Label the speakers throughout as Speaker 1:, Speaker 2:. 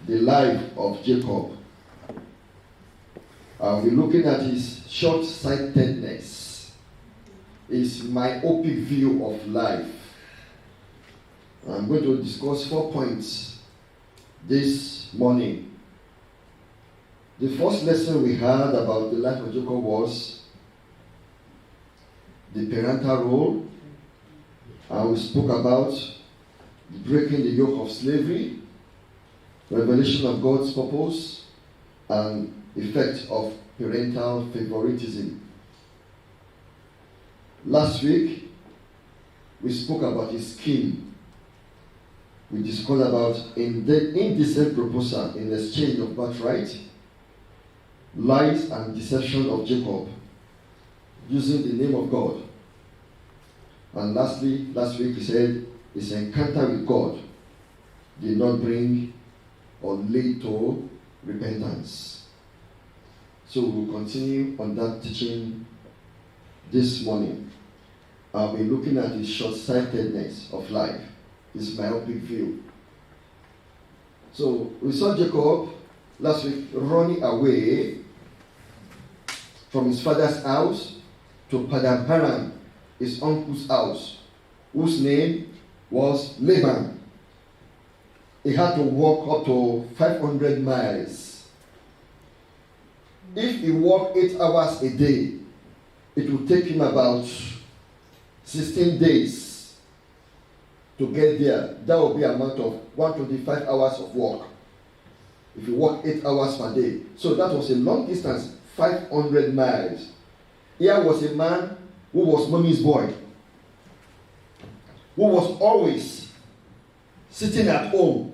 Speaker 1: the life of Jacob. I'll be looking at his short-sightedness, his myopic view of life. I'm going to discuss 4 points this morning. The first lesson we heard about the life of Jacob was the parental role, and we spoke about breaking the yoke of slavery, revelation of God's purpose, and effect of parental favoritism. Last week, we spoke about his scheme. We discussed about indecent proposal in exchange of birthright, lies and deception of Jacob, using the name of God. And lastly, last week we said his encounter with God did not bring or lead to repentance. So we'll continue on that teaching this morning. I'll be looking at his short-sightedness of life, his myopic view. So we saw Jacob last week running away from his father's house to Padan Aram, his uncle's house, whose name was Laban. He had to walk up to 500 miles. If he walked 8 hours a day, it would take him about 16 days to get there. That would be an amount of 125 hours of walk. If you walk 8 hours per day. So that was a long distance, 500 miles. Here was a man who was mommy's boy, who was always sitting at home,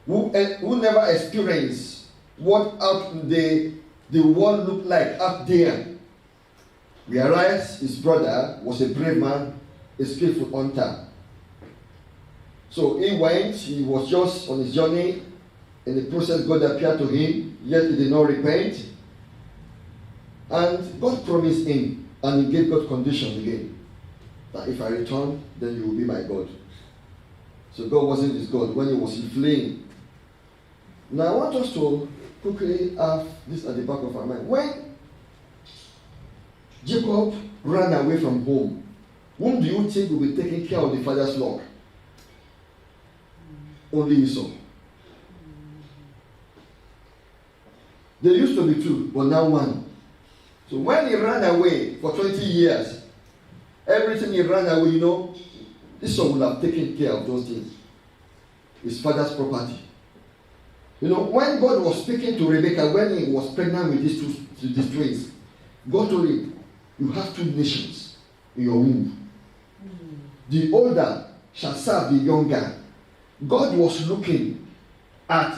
Speaker 1: who never experienced what out the world looked like up there. Whereas his brother was a brave man, a skillful hunter. So he went, he was just on his journey. In the process, God appeared to him, yet he did not repent. And God promised him, and he gave God conditions again, that if I return, then you will be my God. So God wasn't his God when he was fleeing. Now I want us to quickly have this at the back of our mind. When Jacob ran away from home, whom do you think will be taking care of the father's flock? Only Esau. There used to be 2, but now 1. So when he ran away for 20 years, everything he ran away, Esau would have taken care of those things. His father's property. When God was speaking to Rebekah, when he was pregnant with these twins, God told him, you have 2 nations in your womb. The older shall serve the younger. God was looking at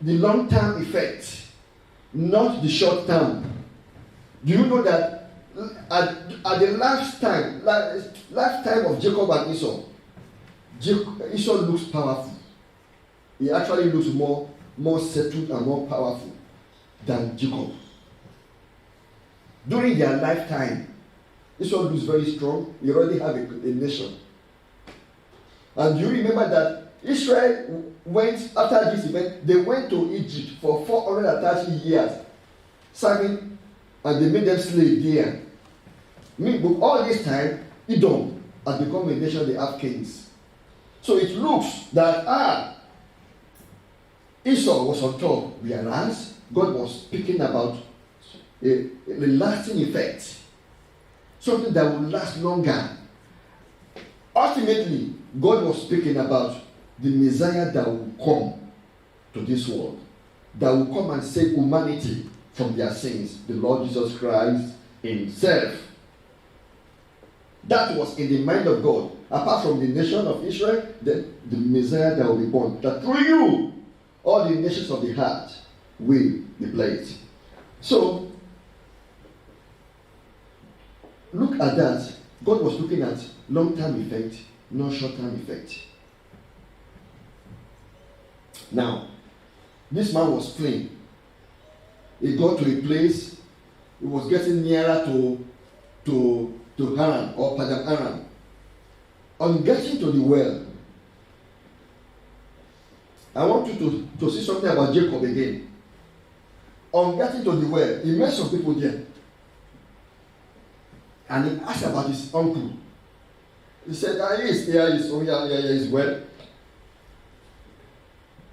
Speaker 1: the long-term effect, not the short-term. Do you know that at the lifetime of Jacob and Esau, Esau looks powerful. He actually looks more settled and more powerful than Jacob. During their lifetime, Esau looks very strong. He already have a nation. And do you remember that Israel went, after this event, they went to Egypt for 430 years, serving, and they made them slaves there. But all this time, Edom has become a nation, they have kings. So it looks that, Esau was on top, whereas God was speaking about a lasting effect, something that will last longer. Ultimately, God was speaking about the Messiah that will come to this world, that will come and save humanity from their sins, the Lord Jesus Christ himself. That was in the mind of God. Apart from the nation of Israel, the Messiah that will be born, that through you, all the nations of the earth will be blessed. So, look at that. God was looking at long-term effect, not short-term effect. Now, this man was fleeing. He got to a place, he was getting nearer to Haran or Padan Aram. On getting to the well, I want you to see something about Jacob again. On getting to the well, he met some people there. And he asked about his uncle. He said, he is here, he's well.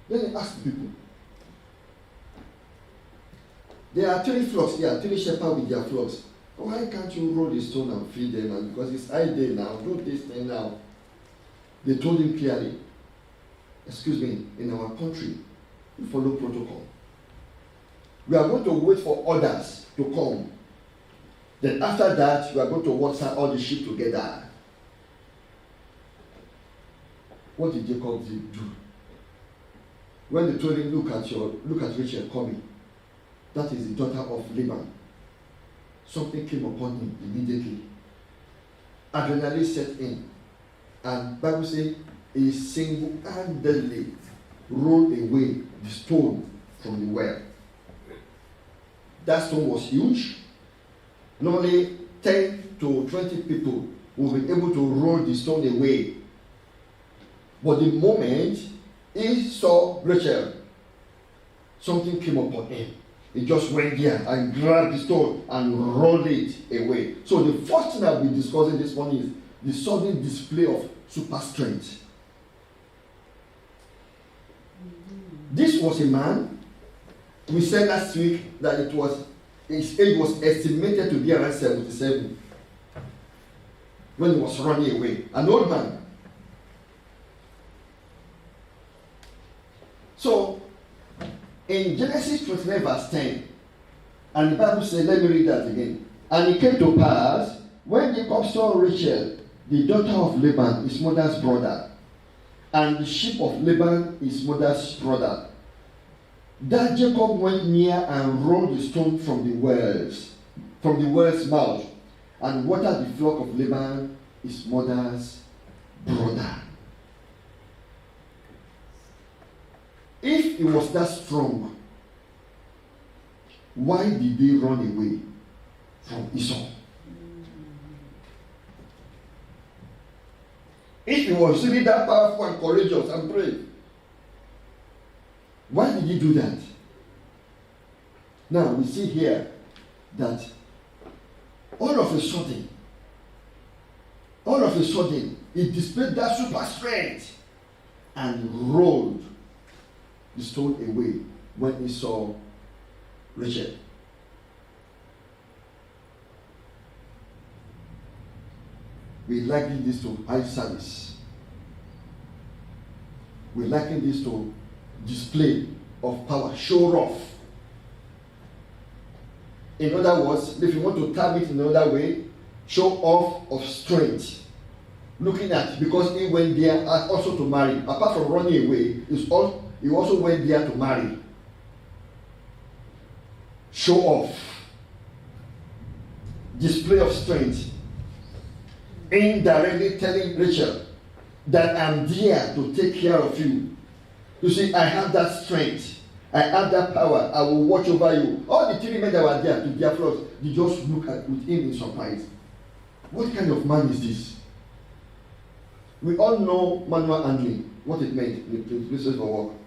Speaker 1: Then he asked the people. There are 3 flocks here, 3 shepherds with their flocks. Why can't you roll the stone and feed them? And because it's high day now, do this thing now. They told him clearly, excuse me, in our country, we follow protocol. We are going to wait for others to come. Then after that, we are going to water all the sheep together. What did Jacob do? When they told him, look at Rachel coming. That is the daughter of Laban. Something came upon him immediately. Adrenaline set in. And the Bible says he single-handedly rolled away the stone from the well. That stone was huge. Normally 10 to 20 people will be able to roll the stone away. But the moment he saw Rachel, something came upon him. He just went there and grabbed the stone and rolled it away. So the first thing I'll be discussing this morning is the sudden display of super strength. This was a man, we said last week that his age was estimated to be around 77 when he was running away. An old man. So, in Genesis 29 verse 10, and the Bible says, let me read that again. And it came to pass, when Jacob saw Rachel, the daughter of Laban, his mother's brother, and the sheep of Laban, his mother's brother, that Jacob went near and rolled the stone from the well's mouth, and watered the flock of Laban, his mother's brother. If he was that strong, why did they run away from Esau? If he was really that powerful and courageous and brave, why did he do that? Now we see here that all of a sudden, he displayed that super strength and rolled the stone away when he saw Rachel. We liken this to eye service. We liken this to display of power, show off. In other words, if you want to term it in another way, show off of strength. Looking at, because he went there also to marry. Apart from running away, he also went there to marry. Show off. Display of strength. Indirectly telling Rachel that I'm there to take care of you. You see, I have that strength. I have that power. I will watch over you. All the 3 men that were there to their flocks, they just look at with him in surprise. What kind of man is this? We all know manual handling, what it meant in the places for work.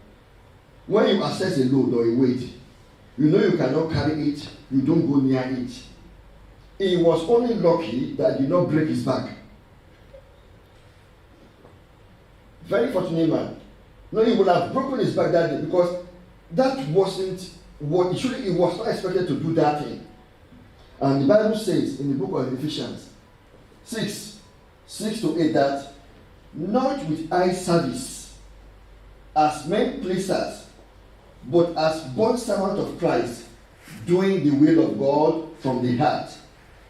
Speaker 1: When you assess a load or a weight, you know you cannot carry it, you don't go near it. He was only lucky that he did not break his back. Very fortunate man. No, he would have broken his back that day because that wasn't what he was not expected to do that thing. And the Bible says in the book of Ephesians 6 to 8 that not with eye service as men pleasers, but as born servant of Christ, doing the will of God from the heart,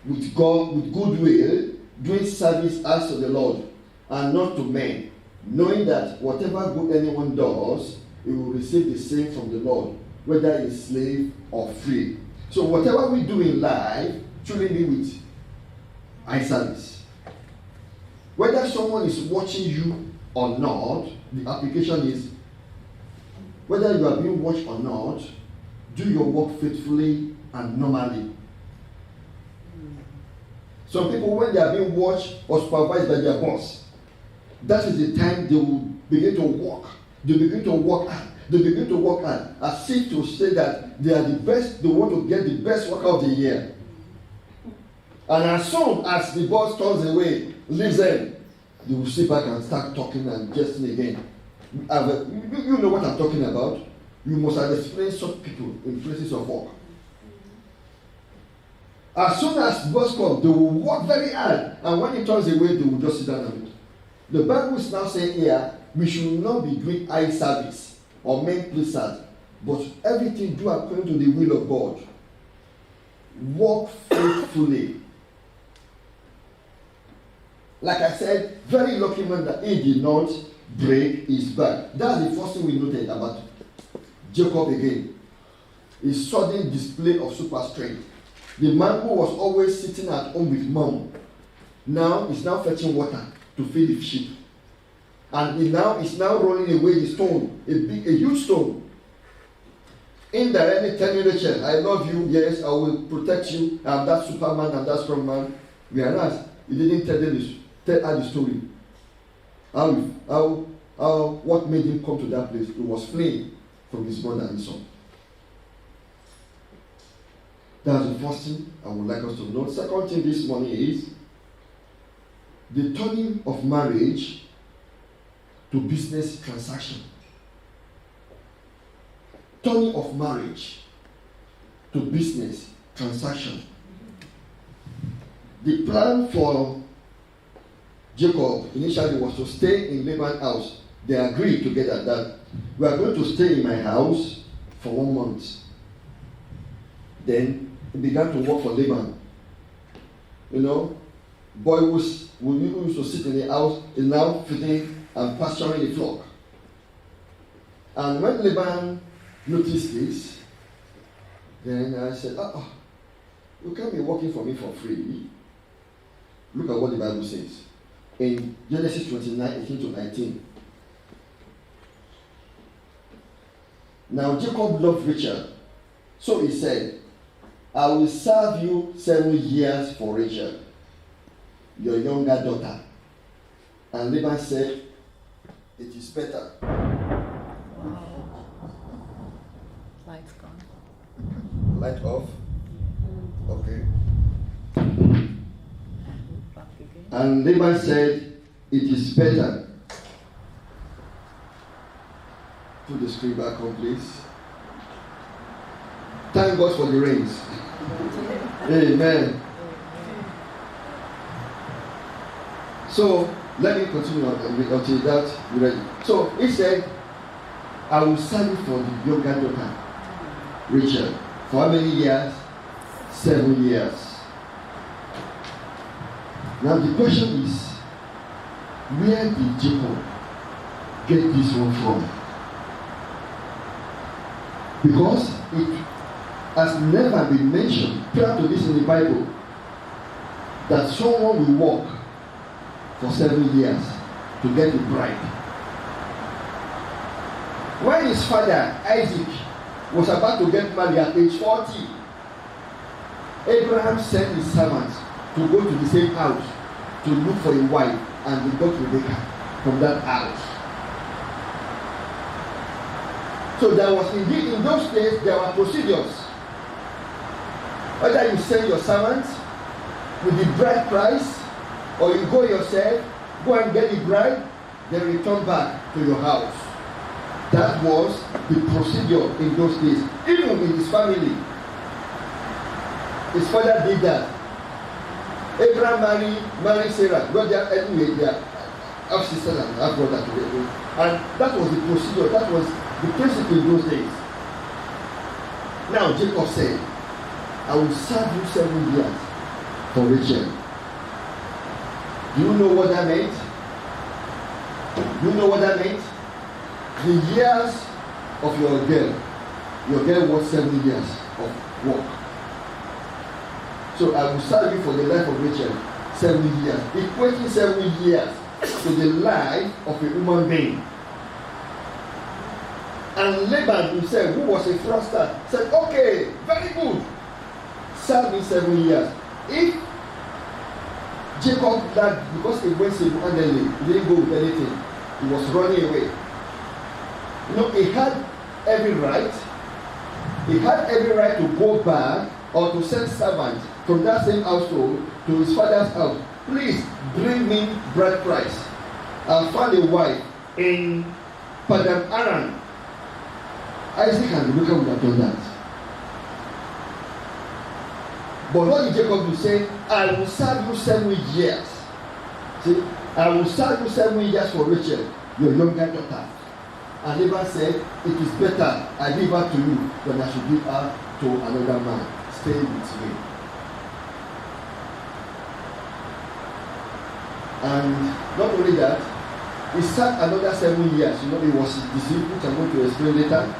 Speaker 1: with goodwill, doing service as to the Lord, and not to men, knowing that whatever good anyone does, he will receive the same from the Lord, whether he is slave or free. So whatever we do in life, truly be with eye service. Whether someone is watching you or not, the application is, whether you are being watched or not, do your work faithfully and normally. Some people, when they are being watched or supervised by their boss, that is the time they will begin to work They begin to work hard. They begin to work hard as if to say that they are the best, they want to get the best worker of the year. And as soon as the boss turns away, leaves them, they will sit back and start talking and jesting again. You know what I'm talking about? You must have experienced such people in places of work. As soon as the boss comes, they will work very hard, and when he turns away, they will just sit down and wait. The Bible is now saying here, we should not be doing eye service or men pleasers, but everything do according to the will of God. Work faithfully. Like I said, very lucky man that he did not break his back. That's the first thing we noted about Jacob again. His sudden display of super strength. The man who was always sitting at home with mom, now is now fetching water to feed the sheep. And he now is now rolling away the stone, a huge stone. Indirectly telling Rachel, I love you, yes, I will protect you, I'm that superman, I'm that strong man. Whereas he didn't tell her the story. What made him come to that place? He was fleeing from his mother and son. That's the first thing I would like us to know. Second thing this morning is the turning of marriage to business transaction. Turning of marriage to business transaction. The plan for Jacob initially was to stay in Laban's house. They agreed together that we are going to stay in my house for 1 month. Then he began to work for Laban. You know, boy who used to sit in the house is now feeding and pasturing the flock. And when Laban noticed this, then I said, you can't be working for me for free. Look at what the Bible says. In Genesis 29, 18 to 19. Now Jacob loved Rachel. So he said, I will serve you 7 years for Rachel, your younger daughter. And Laban said, it is better.
Speaker 2: Light's gone.
Speaker 1: Light off. Okay.
Speaker 2: Back again.
Speaker 1: And Laban said, it is better. Put the screen back on, please. Thank God for the rains. Amen. So, let me continue until that you're ready. So, he said, I will serve you for the younger daughter, Rachel. For how many years? 7 years. Now the question is, where did Jacob get this one from? Because it has never been mentioned prior to this in the Bible that someone will work for 7 years to get a bride. When his father Isaac was about to get married at age 40, Abraham sent his servants to go to the same house to look for a wife, and they got Rebekah from that house. So there was indeed, in those days, there were procedures. Whether you send your servants with the bride price, or you go yourself, go and get the bride, then return back to your house. That was the procedure in those days. Even in his family, his father did that. Abraham married Sarah. Well, they are anyway, they are half sister and half brother together. And that was the procedure, that was the principle in those days. Now Jacob said, I will serve you 7 years for Rachel. Do you know what that meant? Do you know what that meant? The years of your girl was 7 years of work. So I will serve you for the life of Rachel 7 years, equating 7 years to the life of a human being. And Laban himself, who was a fraudster, said, okay, very good, serve me 7 years. If Jacob died because he went single-handedly, he didn't go with anything, he was running away. He had every right. He had every right to go back or to send servants from that same household to his father's house. Please bring me bride price. I found a wife in Padam Aram. Isaac and Rebekah would have done that. But what did Jacob do? Say, I will serve you 7 years. See, I will serve you 7 years for Rachel, your younger daughter. And Laban said, it is better I give her to you than I should give her to another man. Stay with me. And not only that, he served another 7 years. He was deceived, which I'm going to explain later.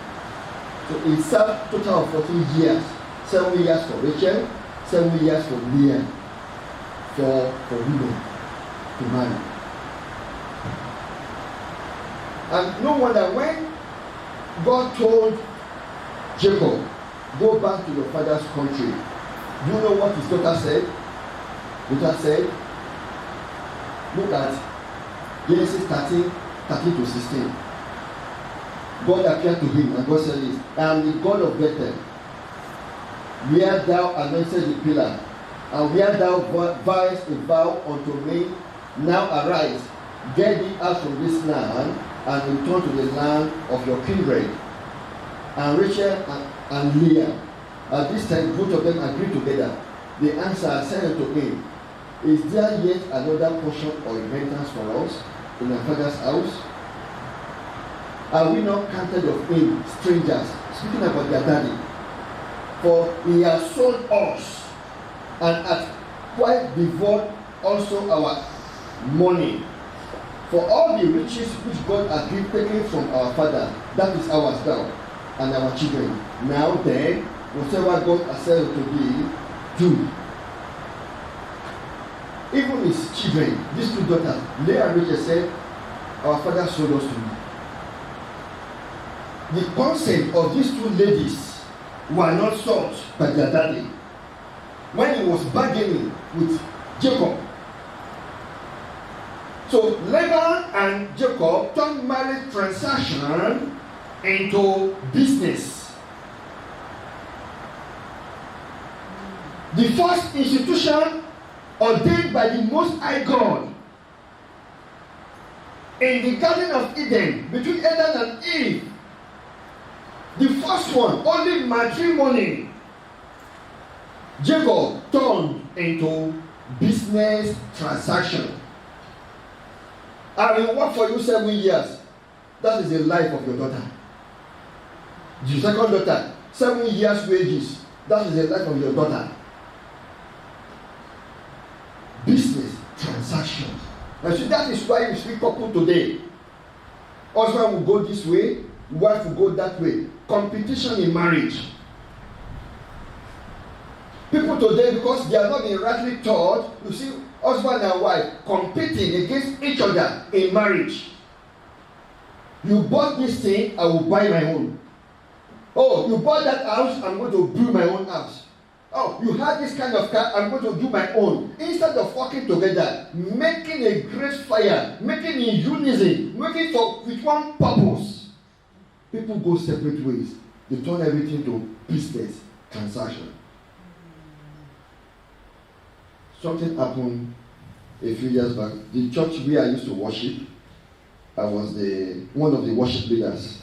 Speaker 1: So he served a total of 14 years. 7 years for Rachel, 7 years for Leah, for women to marry. And no wonder when God told Jacob, go back to your father's country, do you know what his daughter said? Daughter said, look at Genesis 13 to 16. God appeared to him and God said this, I am the God of Bethel, where thou anointed the pillar, and where thou vowest a vow unto me. Now arise, get thee out from this land, and return to the land of your kindred. And Rachel and Leah, at this time both of them agreed together. The answer said unto him, is there yet another portion or inheritance for us in our father's house? Are we not counted of him strangers? Speaking about their daddy. For he has sold us and hath quite devoured also our money. For all the riches which God has taken from our father, that is ours now, and our children. Now then, whatever God has said to thee, do. Even his children, these two daughters, Leah and Rachel said, our father sold us to you. The consent of these two ladies were not sought by their daddy when he was bargaining with Jacob. So Laban and Jacob turned marriage transaction into business. The first institution ordained by the Most High God in the Garden of Eden between Adam and Eve. The first one, only matrimony, Jacob turned into business transaction. I will work for you 7 years. That is the life of your daughter. The second daughter, 7 years wages. That is the life of your daughter. Business transaction. And so that is why you see couple today. Husband will go this way, wife will go that way. Competition in marriage. People today, because they are not being rightly taught, you see husband and wife competing against each other in marriage. You bought this thing, I will buy my own. Oh, you bought that house, I'm going to build my own house. Oh, you had this kind of car, I'm going to do my own. Instead of working together, making a great fire, making in unison, making with one purpose. People go separate ways. They turn everything to business transaction. Something happened a few years back. The church where I used to worship, I was one of the worship leaders.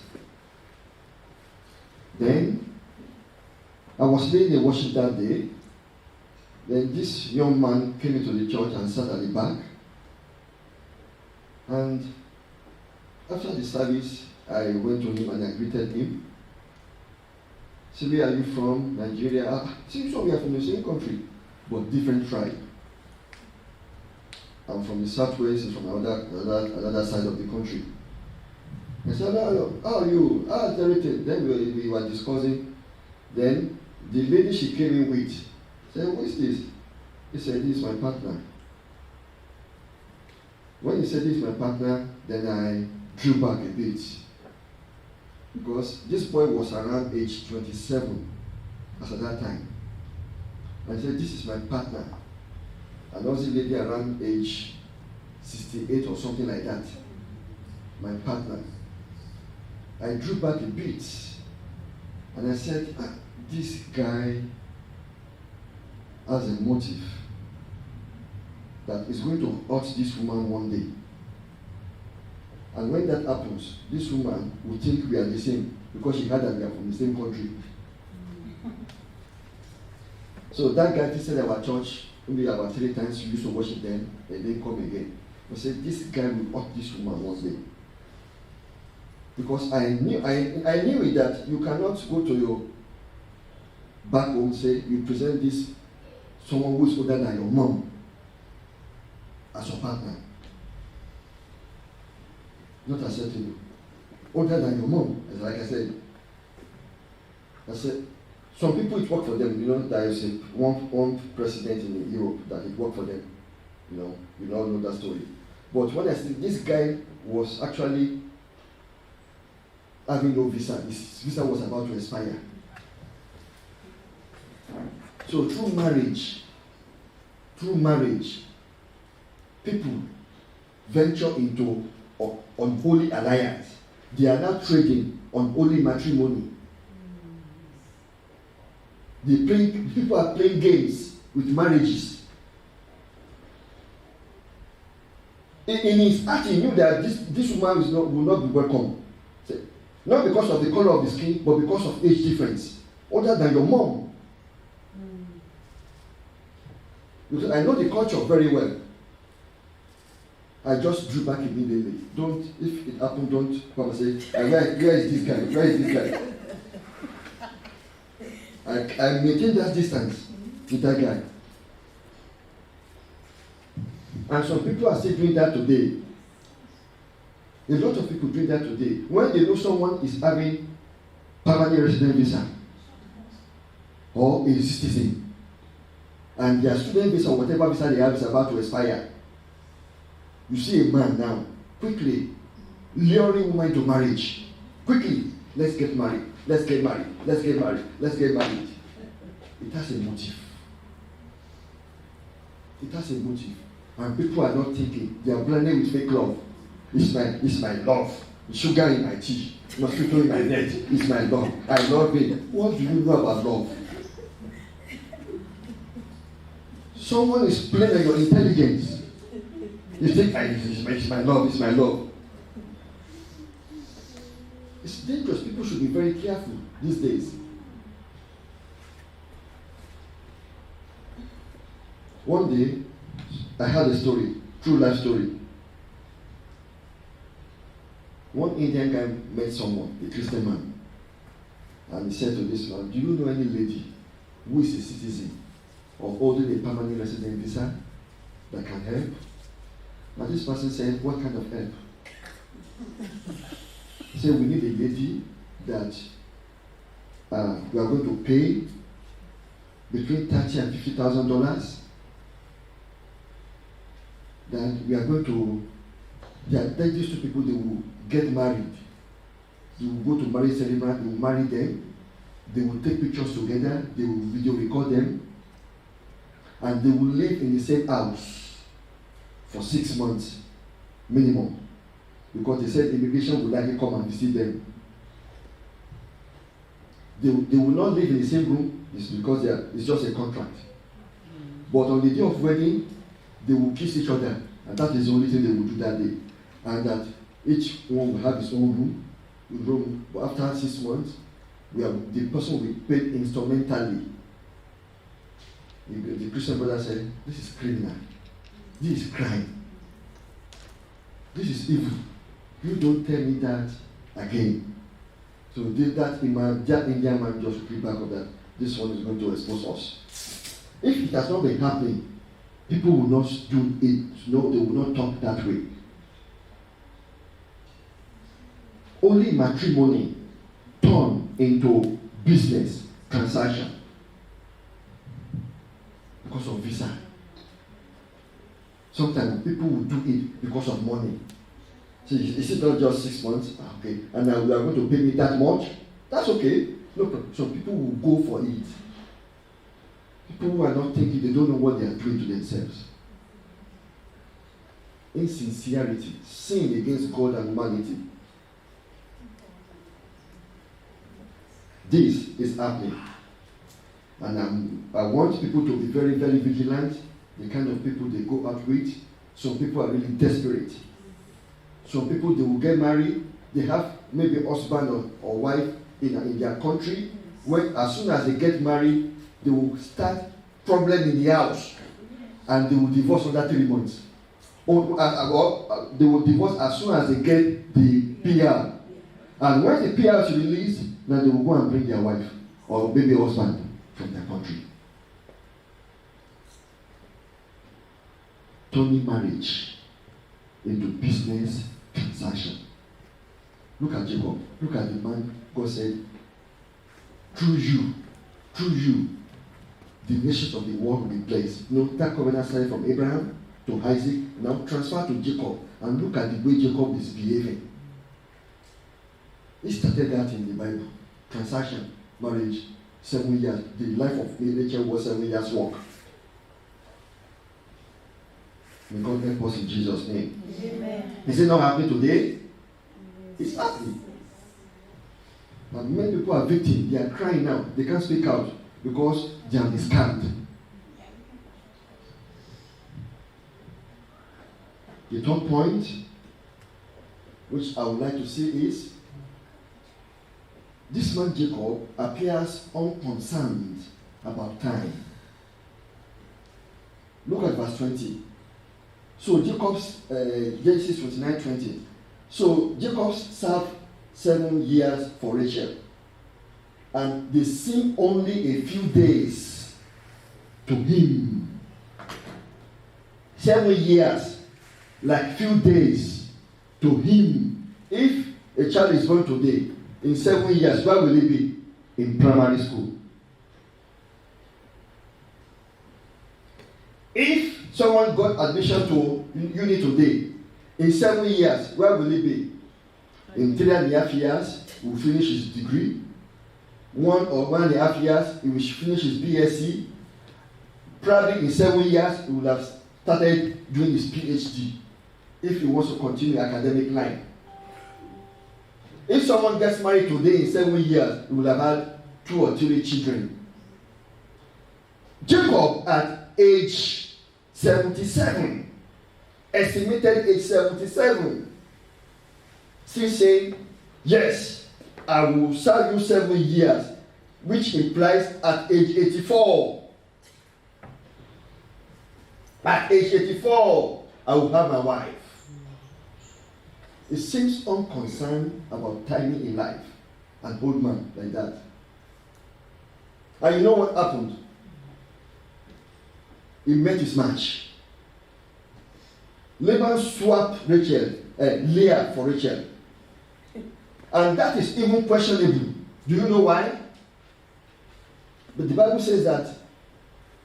Speaker 1: Then I was leading the worship that day. Then this young man came into the church and sat at the back. And after the service, I went to him and I greeted him. So where are you from? Nigeria. Seems so we are from the same country, but different tribe. I'm from the southwest, he's from another side of the country. I said, how are you? How's everything? Then we were discussing. Then the lady she came in with said, who is this? He said, this is my partner. When he said this is my partner, then I drew back a bit. Because this boy was around age 27 as at that time. I said, this is my partner. And also a lady around age 68 or something like that. My partner. I drew back a bit and I said, this guy has a motive that is going to hurt this woman one day. And when that happens, this woman will think we are the same because she heard that we are from the same country. So that guy visited our church maybe about 3 times. We used to worship them and then come again. I said, this guy will hurt this woman one day. Because I knew it that you cannot go to your back home and say you present this someone who is older than your mom as your partner. Not acceptable. Older than your mom, as like I said. Some people it worked for them. You know, there is one president in Europe that it worked for them. You know, you all know that story. But when I said this guy was actually having no visa, his visa was about to expire. So through marriage, people venture into unholy alliance. They are now trading on holy matrimony. People are playing games with marriages. In his heart, he knew that this woman will not be welcome. Not because of the color of the skin, but because of age difference. Older than your mom. Because I know the culture very well. I just drew back immediately. If it happened, don't come and say, where is this guy? Where is this guy? I maintain that distance with that guy. And some people are still doing that today. A lot of people doing that today. When they know someone is having permanent resident visa or a citizen, and their student visa or whatever visa they have is about to expire, you see a man now quickly luring woman to marriage. Quickly, let's get married. Let's get married. Let's get married. Let's get married. It has a motive. It has a motive. And people are not thinking. They are blending with fake love. It's my love. Sugar in my tea. Mosquito in my net. It's my love. I love it. What do you know about love? Someone is playing on your intelligence. You think, it's my love. It's my love. It's dangerous. People should be very careful these days. One day, I had a story, true life story. One Indian guy met someone, a Christian man, and he said to this man, do you know any lady who is a citizen or holding a permanent resident visa that can help? And this person said, what kind of help? He said, we need a lady that we are going to pay between $30,000 and $50,000. Then we are going to, these two people, they will get married. They will go to marriage ceremony, they will marry them. They will take pictures together, they will video record them, and they will live in the same house for 6 months minimum. Because they said immigration will likely come and visit them. They will not live in the same room, it's because it's just a contract. But on the day of wedding, they will kiss each other, and that is the only thing they will do that day. And that each one will have his own room. But after 6 months, the person will be paid instrumentally. The Christian brother said, this is criminal. This is crime. This is evil. You don't tell me that again. So that Indian man just repeat back of that. This one is going to expose us. If it has not been happening, people will not do it. No, they will not talk that way. Only matrimony turn into business transaction because of visa. Sometimes people will do it because of money. So is it not just 6 months? Okay, and now you are going to pay me that much? That's okay. No problem. So people will go for it. People who are not thinking, they don't know what they are doing to themselves. Insincerity, sin against God and humanity. this is happening. And I want people to be very, very vigilant, the kind of people they go out with. Some people are really desperate. Some people, they will get married, they have maybe a husband or wife in their country. When, as soon as they get married, they will start problem in the house and they will divorce under 3 months. Or they will divorce as soon as they get the PR. And when the PR is released, then they will go and bring their wife or maybe husband from their country. Turning marriage into business transaction. Look at Jacob. Look at the man God said, through you, the nations of the world will be blessed. You know, that covenant started from Abraham to Isaac, now transfer to Jacob. And look at the way Jacob is behaving. He started that in the Bible. Transaction, marriage, 7 years. The life of Rachel was 7 years' work. May God help us in Jesus' name. Amen. Is it not happening today? It's happening. But many people are victims. They are crying now. They can't speak out because they are scammed. The third point, which I would like to say is, this man Jacob appears unconcerned about time. Look at verse 20. So Jacob's, Genesis 29:20. So Jacob served 7 years for Rachel, and they seemed only a few days to him. 7 years, like few days to him. If a child is born today, in 7 years, where will he be? In primary school. If someone got admission to uni today, in 7 years, where will he be? In 3.5 years, he will finish his degree. 1 or 1.5 years, he will finish his BSc. Probably in 7 years, he will have started doing his PhD, if he wants to continue academic line. If someone gets married today in 7 years, he will have had 2 or 3 children. Jacob at age 77, estimated age 77, still saying, yes, I will serve you 7 years, which implies at age 84. At age 84, I will have my wife. It seems unconcerned about timing in life. An old man like that. And you know what happened? He met his match. Laban swapped Leah for Rachel. And that is even questionable. Do you know why? But the Bible says that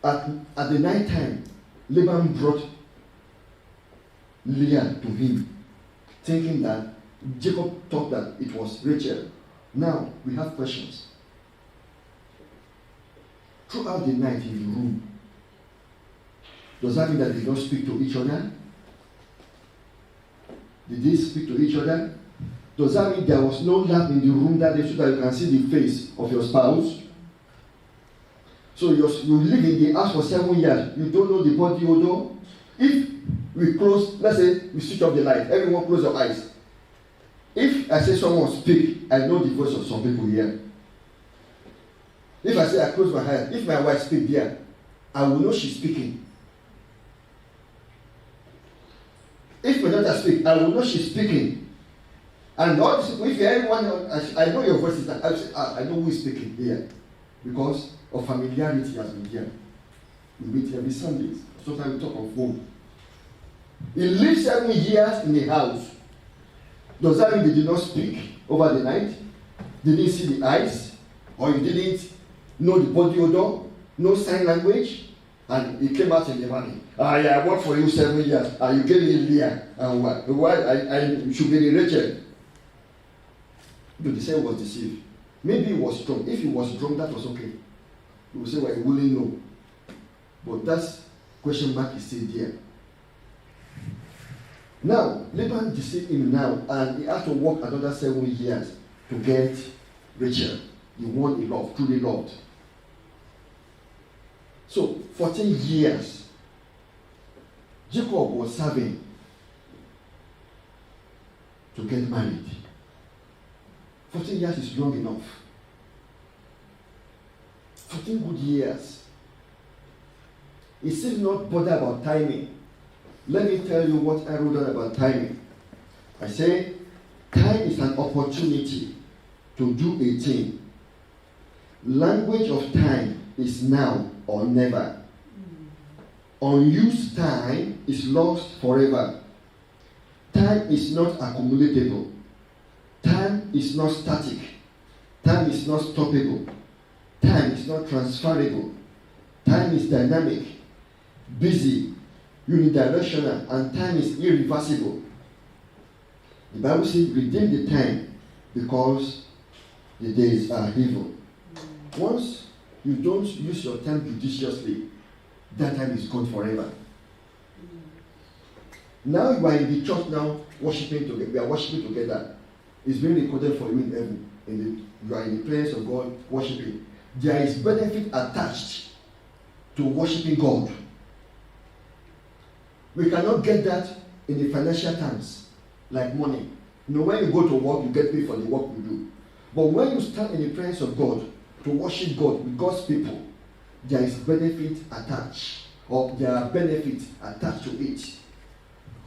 Speaker 1: at the night time, Laban brought Leah to him, thinking that Jacob thought that it was Rachel. Now we have questions. Throughout the night in the room, does that mean that they don't speak to each other? Did they speak to each other? Does that mean there was no lamp in the room that day so that you can see the face of your spouse? So you live in the house for 7 years, you don't know the body odor. If we close, let's say we switch off the light, everyone close your eyes. If I say someone speak, I know the voice of some people here. If I say I close my eyes, if my wife speak there, I will know she's speaking. If my daughter speak, I will know she's speaking. And all this, if everyone, I know your voice is that, I will say, I know who is speaking here. Because of familiarity has been here. We meet every Sunday. Sometimes we talk on phone. He lived 7 years in the house. Does that mean they did not speak over the night? They didn't see the eyes? Or you didn't know the body odor? No sign language? And he came out in the morning. Yeah, I worked for you 7 years. You gave me Leah. And why? I should be the Rachel. But the son was deceived. Maybe he was drunk. If he was drunk, that was okay. He would say, well, he wouldn't know. But that question mark is still there. Now, Laban deceived him now, and he had to work another 7 years to get Rachel. the one he loved, truly loved. So 14 years Jacob was serving to get married. 14 years is long enough. 14 good years. He still not bother about timing. Let me tell you what I wrote down about timing. I say, time is an opportunity to do a thing. Language of time is now or never. Unused time is lost forever. Time is not accumulatable. Time is not static. Time is not stoppable. Time is not transferable. Time is dynamic, busy, unidirectional, and time is irreversible. The Bible says, redeem the time because the days are evil. Once you don't use your time judiciously, that time is gone forever. Now you are in the church now, worshiping together. We are worshiping together. It's being recorded for you in heaven. You are in the presence of God, worshiping. There is benefit attached to worshiping God. We cannot get that in the financial terms, like money. You know, when you go to work, you get paid for the work you do. But when you stand in the presence of God to worship God with God's people, there is benefit attached, or there are benefits attached to it,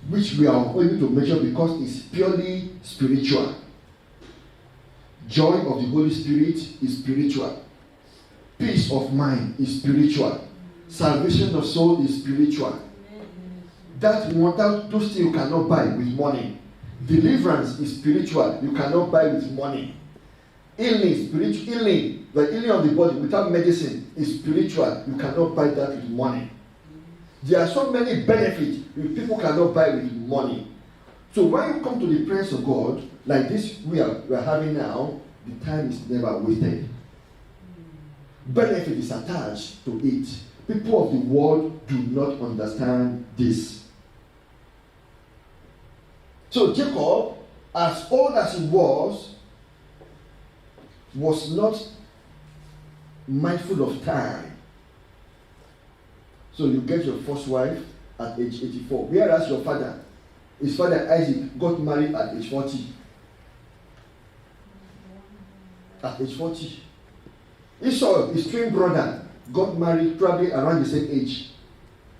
Speaker 1: which we are able to measure because it's purely spiritual. Joy of the Holy Spirit is spiritual. Peace of mind is spiritual. Salvation of soul is spiritual. That one, those things you cannot buy with money. Deliverance is spiritual. You cannot buy with money. Healing, spiritual healing, the healing of the body without medicine is spiritual. You cannot buy that with money. There are so many benefits people cannot buy with money. So when you come to the presence of God, like this we are having now, the time is never wasted. Benefit is attached to it. People of the world do not understand this. So Jacob, as old as he was not mindful of time. So you get your first wife at age 84, whereas your father, his father Isaac, got married at age 40. At age 40. Esau, his twin brother, got married probably around the same age.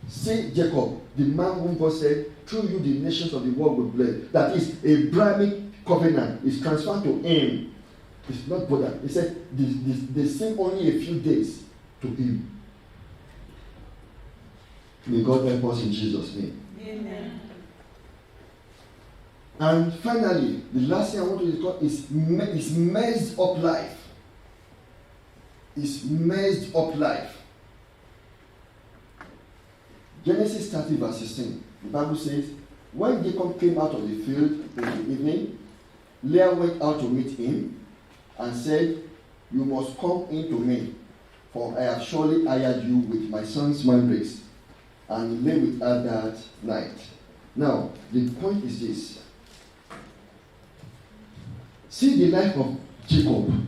Speaker 1: See Jacob, the man whom God said, through you the nations of the world will bless. That is, Abrahamic covenant is transferred to him. It's not bothered. He said, they seem only a few days to him. May God help us in Jesus' name.
Speaker 3: Amen.
Speaker 1: And finally, the last thing I want to discuss is messed up life. Is messed up life. Genesis 30 verse 16. The Bible says, when Jacob came out of the field in the evening, Leah went out to meet him and said, you must come in to me, for I have surely hired you with my son's mandrakes. And he lay with her that night. Now, the point is this. See the life of Jacob.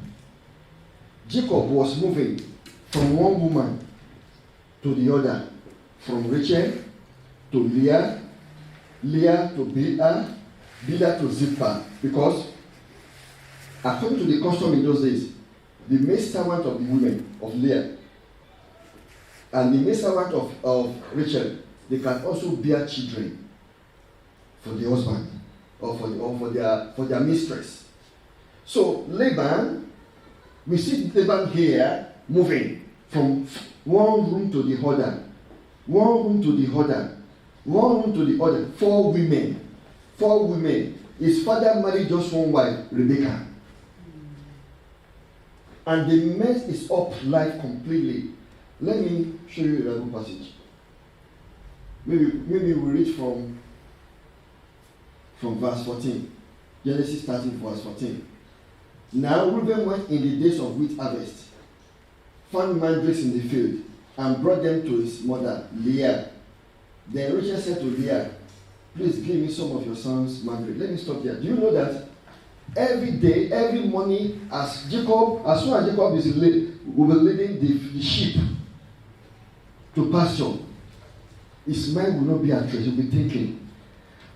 Speaker 1: Jacob was moving from one woman to the other, from Rachel to Leah, Leah to Bilhah, Bilhah to Zilpah, because according to the custom in those days, the maid servant of the women of Leah and the maid servant of Rachel, they can also bear children for the husband or for their mistress. So Laban, we see Laban here moving from one room to the other, one room to the other, one room to the other. 4 women. 4 women. His father married just one wife, Rebecca. And they messed his up life completely. Let me show you a Bible passage. Maybe we read from verse 14. Genesis 13 verse 14. Now Reuben went in the days of wheat harvest, found mandrakes in the field, and brought them to his mother Leah. Then Rachel said to Leah, please give me some of your son's mandrake. Let me stop there. Do you know that Every day, every morning, as soon as Jacob is late, will be leading the sheep to pasture. His mind will not be at rest. He will be thinking,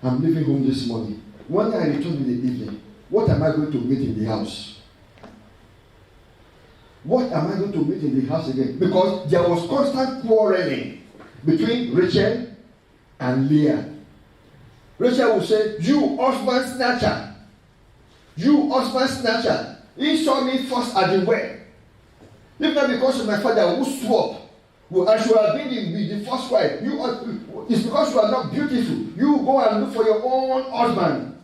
Speaker 1: I'm leaving home this morning. When I return in the evening, what am I going to meet in the house? What am I going to meet in the house again? Because there was constant quarreling between Rachel and Leah. Rachel would say, you husband snatcher. You husband snatcher. He saw me first at the well. If not because of my father who swore, I should have been the first wife. It's because you are not beautiful. You go and look for your own husband.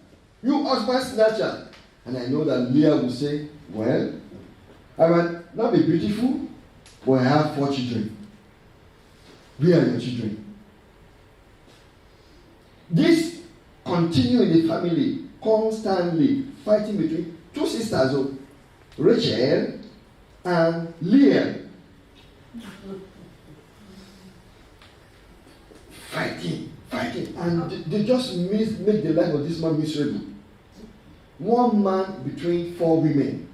Speaker 1: You husband snatcher. And I know that Leah will say, well, I might not be beautiful, but I have 4 children. Where are your children? This continue in the family, constantly fighting between 2 sisters, Rachel and Leah. Fighting, and they just make the life of this man miserable. One man between 4 women.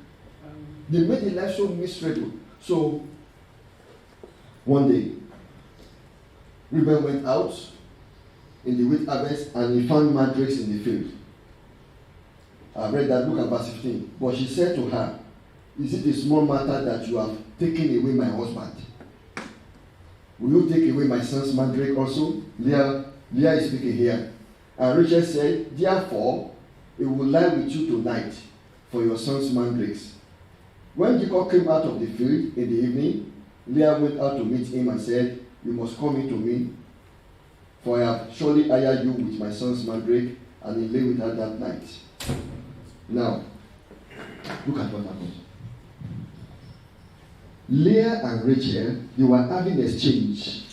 Speaker 1: They made the life so miserable. So, one day, Reuben went out in the wheat harvest and he found mandrakes in the field. I read that, look at verse 15. But she said to her, is it a small matter that you have taken away my husband? Will you take away my son's mandrake also? Leah is speaking here. And Rachel said, therefore, it will lie with you tonight for your son's mandrakes. When Jacob came out of the field in the evening, Leah went out to meet him and said, you must come in to me, for I have surely hired you with my son's mandrake. And he lay with her that night. Now, look at what happened. Leah and Rachel, they were having exchange.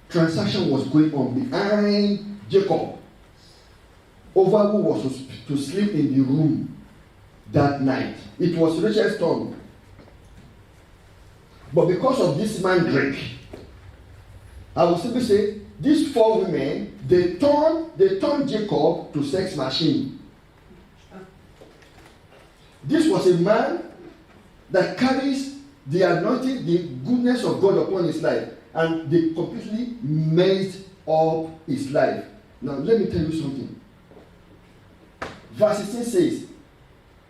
Speaker 1: Transaction was going on behind Jacob over who was to sleep in the room that night. It was Rachel's turn. But because of this mandrake, I will simply say, these 4 women, they turned Jacob to sex machine. This was a man that carries the anointing, the goodness of God upon his life, and they completely messed up his life. Now, let me tell you something. Verse 16 says,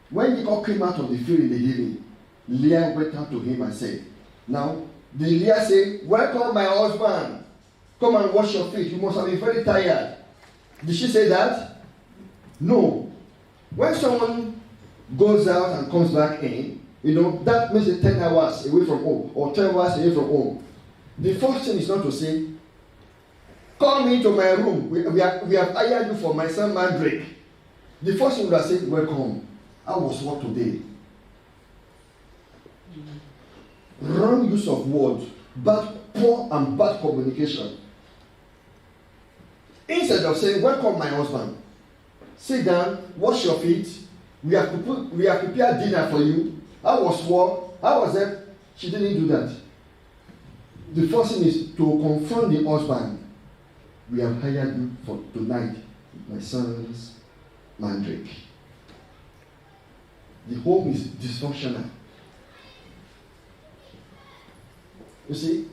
Speaker 1: when Jacob came out of the field in the evening, Leah went out to him and said, now, did Leah say, welcome my husband, come and wash your feet, you must have been very tired. Did she say that? No. When someone goes out and comes back in, that means 10 hours away from home or 12 hours away from home. The first thing is not to say, come into my room. We have hired you for my son mandrake. The first thing would have said, welcome. How was work today? Wrong use of words, poor and bad communication. Instead of saying, welcome my husband, sit down, wash your feet, we have prepared dinner for you. How was work? How was that? She didn't do that. The first thing is to confront the husband. We have hired you for tonight, my son's mandrake. The home is dysfunctional. You see,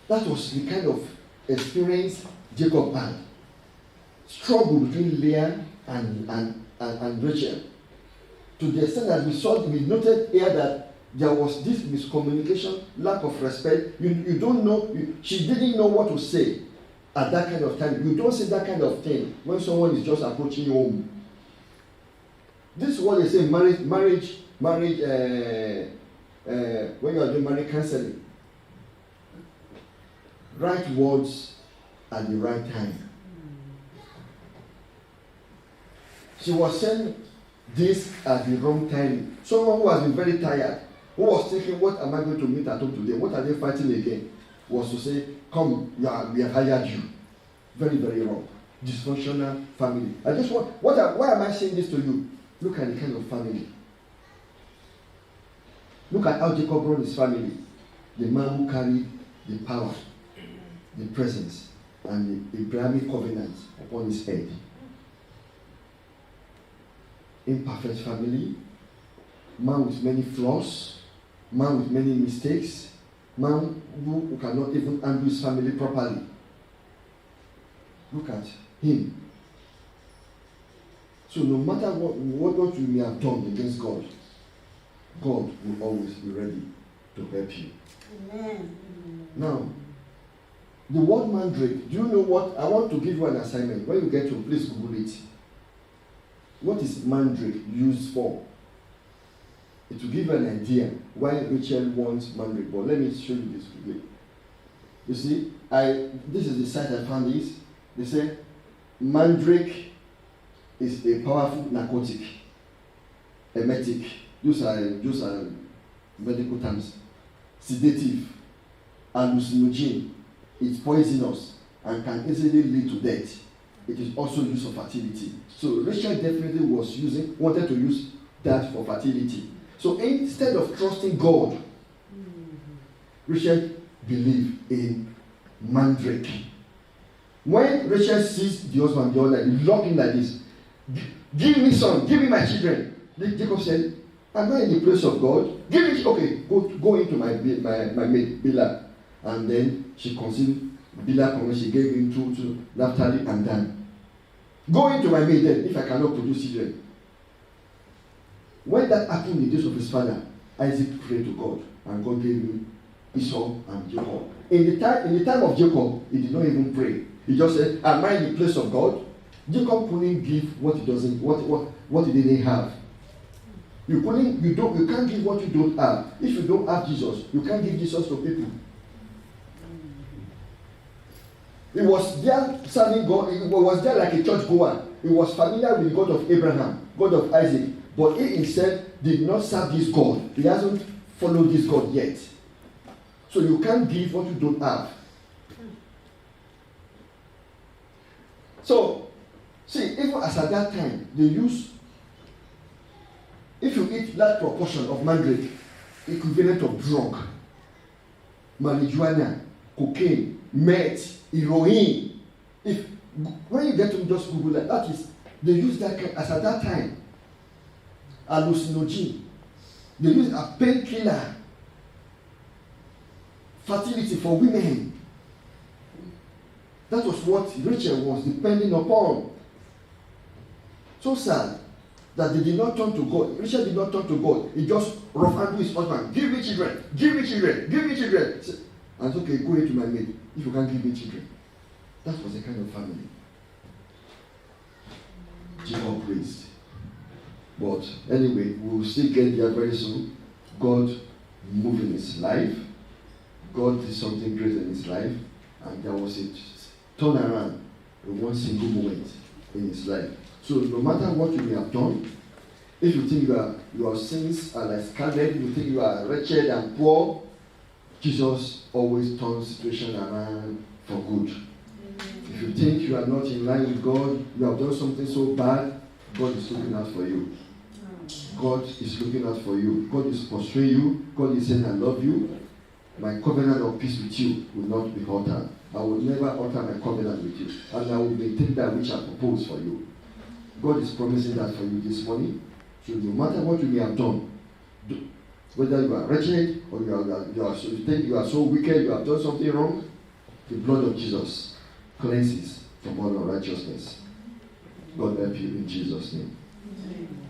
Speaker 1: that was the kind of experience Jacob had. Struggle between Leah and Rachel. To the extent that we noted here that there was this miscommunication, lack of respect. You don't know, she didn't know what to say at that kind of time. You don't say that kind of thing when someone is just approaching you home. This is what they say, marriage, when you are doing marriage counseling. Right words at the right time. She was saying this at the wrong time. Someone who has been very tired, who was thinking, what am I going to meet at home today? What are they fighting again? Was to say, come, we have hired you. Very, very wrong. Dysfunctional family. Why am I saying this to you? Look at the kind of family. Look at how Jacob run his family. The man who carried the power, the presence, and the Abrahamic covenant upon his head. imperfect family, man with many flaws, man with many mistakes, man who cannot even handle his family properly. Look at him. So no matter what you may have done against God, God will always be ready to help you.
Speaker 3: Amen.
Speaker 1: Now, the word mandrake, do you know what? I want to give you an assignment. When you get to, please Google it. What is mandrake used for? It will give you an idea why Rachel wants mandrake. But let me show you this quickly. You see, this is the site I found this. They say mandrake is a powerful narcotic, emetic. Those are medical terms. Sedative, hallucinogen. It's poisonous and can easily lead to death. It is also used for fertility. So Rachel definitely wanted to use that for fertility. So instead of trusting God, Rachel believed in mandrake. When Rachel sees the husband, the other, he locked in like this. Give me son, give me my children. Jacob said, am I in the place of God? Give it, okay, go into my maid, Bilhah. And then she conceived Bilhah, and she gave him to Naphtali and Dan. Go into my maid then, if I cannot produce children. When that happened in the days of his father, Isaac prayed to God, and God gave him Esau and Jacob. In the time of Jacob, he did not even pray. He just said, am I in the place of God? Jacob couldn't give what he doesn't, what he didn't have. You can't give what you don't have. If you don't have Jesus, you can't give Jesus to people. He was there serving God. He was there like a church goer. He was familiar with the God of Abraham, God of Isaac. But he himself did not serve this God. He hasn't followed this God yet. So you can't give what you don't have. So, see, even as at that time, they use, if you eat that proportion of mandrake, equivalent of drug, marijuana, cocaine, meth, heroin. When you get to just Google that is, they use that as at that time. Hallucinogen. They use a painkiller. Fertility for women. That was what Rachel was depending upon. So sad that they did not turn to God. Rachel did not turn to God. He just rough handled his husband. Give me children. Give me children. Give me children. And it's okay, go into my maid if you can't give me children. That was the kind of family Jacob raised. But anyway, we will still get there very soon. God moved in his life. God did something great in his life. And there was a turnaround in one single moment in his life. So no matter what you may have done, if you think your sins are like scarlet, you think you are wretched and poor, Jesus always turns situation around for good. If you think you are not in line with God, you have done something so bad, God is looking out for you. God is looking out for you. God is pursuing you. God is saying, I love you. My covenant of peace with you will not be altered. I will never alter my covenant with you. And I will maintain that which I propose for you. God is promising that for you this morning. So no matter what you may have done, whether you are wretched or you think you are so wicked, you have done something wrong, the blood of Jesus cleanses from all unrighteousness. God help you in Jesus' name. Amen.